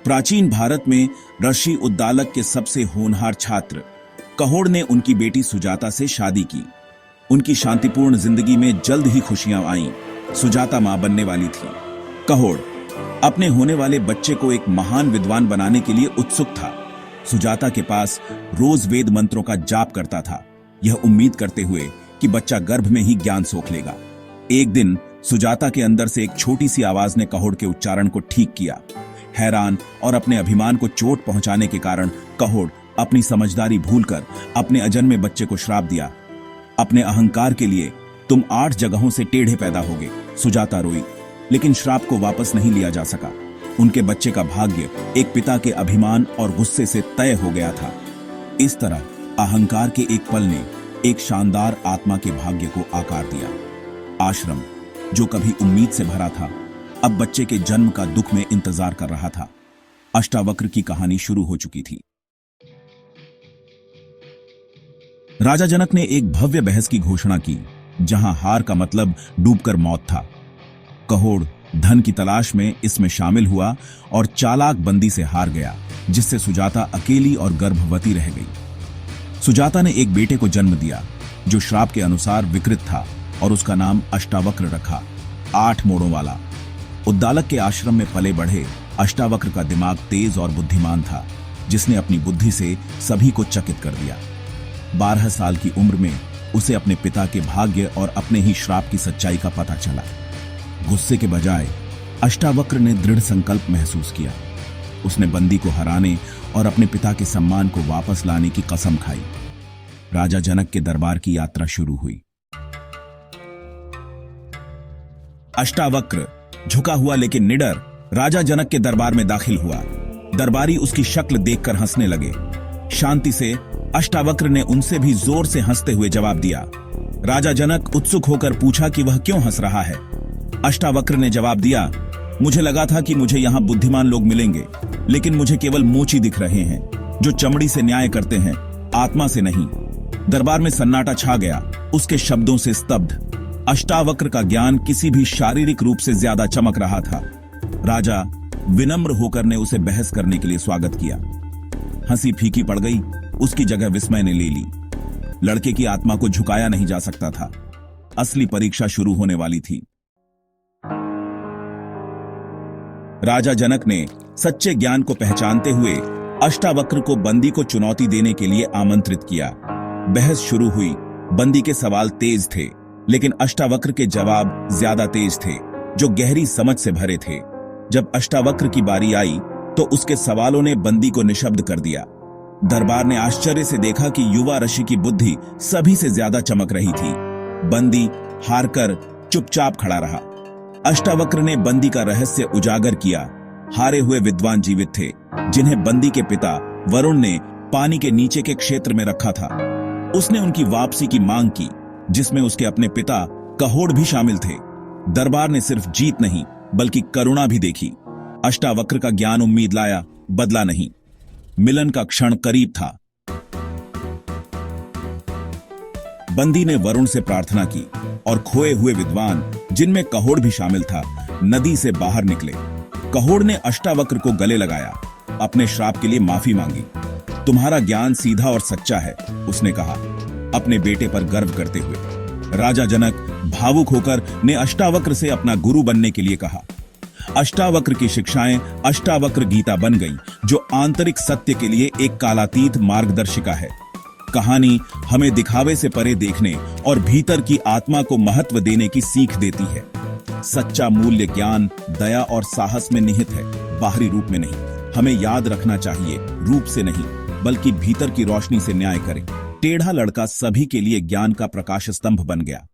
प्राचीन भारत में ऋषि उद्दालक के सबसे होनहार छात्र कहोड़ ने उनकी बेटी सुजाता से शादी की। उनकी शांतिपूर्ण जिंदगी में जल्द ही खुशियां आईं। सुजाता मां बनने वाली थी। कहोड़ अपने होने वाले बच्चे को एक महान विद्वान बनाने के लिए उत्सुक था। सुजाता के पास रोज वेद मंत्रों का जाप करता था, यह उम्मीद करते हुए कि बच्चा गर्भ में ही ज्ञान सोख लेगा। एक दिन सुजाता के अंदर से एक छोटी सी आवाज ने कहोड़ के उच्चारण को ठीक किया। हैरान और अपने अभिमान को चोट पहुंचाने के कारण कहोड़ अपनी समझदारी भूलकर अपने अजन्मे बच्चे को श्राप दिया। अपने अहंकार के लिए तुम 8 जगहों से टेढ़े पैदा होगे। सुजाता रोई, लेकिन श्राप को वापस नहीं लिया जा सका। उनके बच्चे का भाग्य एक पिता के अभिमान और गुस्से से तय हो गया था। इस तरह अहंकार के एक पल ने एक शानदार आत्मा के भाग्य को आकार दिया। आश्रम जो कभी उम्मीद से भरा था, अब बच्चे के जन्म का दुख में इंतजार कर रहा था। अष्टावक्र की कहानी शुरू हो चुकी थी। राजा जनक ने एक भव्य बहस की घोषणा की, जहां हार का मतलब डूबकर मौत था। कहोड़ धन की तलाश में इसमें शामिल हुआ और चालाक बंदी से हार गया, जिससे सुजाता अकेली और गर्भवती रह गई। सुजाता ने एक बेटे को जन्म दिया जो श्राप के अनुसार विकृत था और उसका नाम अष्टावक्र रखा, 8 मोड़ों वाला। उद्दालक के आश्रम में पले बढ़े अष्टावक्र का दिमाग तेज और बुद्धिमान था, जिसने अपनी बुद्धि से सभी को चकित कर दिया। 12 साल की उम्र में उसे अपने पिता के भाग्य और अपने ही श्राप की सच्चाई का पता चला। गुस्से के बजाय अष्टावक्र ने दृढ़ संकल्प महसूस किया। उसने बंदी को हराने और अपने पिता के सम्मान को वापस लाने की कसम खाई। राजा जनक के दरबार की यात्रा शुरू हुई। अष्टावक्र झुका हुआ लेकिन निडर राजा जनक के दरबार में दाखिल हुआ। दरबारी उसकी शक्ल देखकर हंसने लगे। शांति से अष्टावक्र ने उनसे भी जोर से हंसते हुए जवाब दिया। राजा जनक उत्सुक होकर पूछा कि वह क्यों हंस रहा है। अष्टावक्र ने जवाब दिया, मुझे लगा था कि मुझे यहां बुद्धिमान लोग मिलेंगे, लेकिन मुझे केवल मोची दिख रहे हैं, जो चमड़ी से न्याय करते हैं, आत्मा से नहीं। दरबार में सन्नाटा छा गया, उसके शब्दों से स्तब्ध। अष्टावक्र का ज्ञान किसी भी शारीरिक रूप से ज्यादा चमक रहा था। राजा विनम्र होकर ने उसे बहस करने के लिए स्वागत किया। हंसी फीकी पड़ गई, उसकी जगह विस्मय ने ले ली। लड़के की आत्मा को झुकाया नहीं जा सकता था। असली परीक्षा शुरू होने वाली थी। राजा जनक ने सच्चे ज्ञान को पहचानते हुए अष्टावक्र को बंदी को चुनौती देने के लिए आमंत्रित किया। बहस शुरू हुई। बंदी के सवाल तेज थे, लेकिन अष्टावक्र के जवाब ज्यादा तेज थे, जो गहरी समझ से भरे थे। जब अष्टावक्र की बारी आई तो उसके सवालों ने बंदी को निशब्द कर दिया। दरबार ने आश्चर्य से देखा कि युवा ऋषि की बुद्धि सभी से ज्यादा चमक रही थी। बंदी हारकर चुपचाप खड़ा रहा। अष्टावक्र ने बंदी का रहस्य उजागर किया। हारे हुए विद्वान जीवित थे, जिन्हें बंदी के पिता वरुण ने पानी के नीचे के क्षेत्र में रखा था। उसने उनकी वापसी की मांग की, जिसमें उसके अपने पिता कहोड़ भी शामिल थे। दरबार ने सिर्फ जीत नहीं, बल्कि करुणा भी देखी। अष्टावक्र का ज्ञान उम्मीद लाया, बदला नहीं। मिलन का क्षण करीब था। बंदी ने वरुण से प्रार्थना की और खोए हुए विद्वान, जिनमें कहोड़ भी शामिल था, नदी से बाहर निकले। कहोड़ ने अष्टावक्र को गले लगाया, अपने श्राप के लिए माफी मांगी। तुम्हारा ज्ञान सीधा और सच्चा है, उसने कहा, अपने बेटे पर गर्व करते हुए। राजा जनक भावुक होकर ने अष्टावक्र से अपना गुरु बनने के लिए कहा। अष्टावक्र की शिक्षाएं अष्टावक्र गीता बन गई, जो आंतरिक सत्य के लिए एक कालातीत मार्गदर्शिका है। कहानी हमें दिखावे से परे देखने और भीतर की आत्मा को महत्व देने की सीख देती है। सच्चा मूल्य ज्ञान, दया और साहस में निहित है, बाहरी रूप में नहीं। हमें याद रखना चाहिए, रूप से नहीं, बल्कि भीतर की रोशनी से न्याय करें। टेढ़ा लड़का सभी के लिए ज्ञान का प्रकाश स्तंभ बन गया।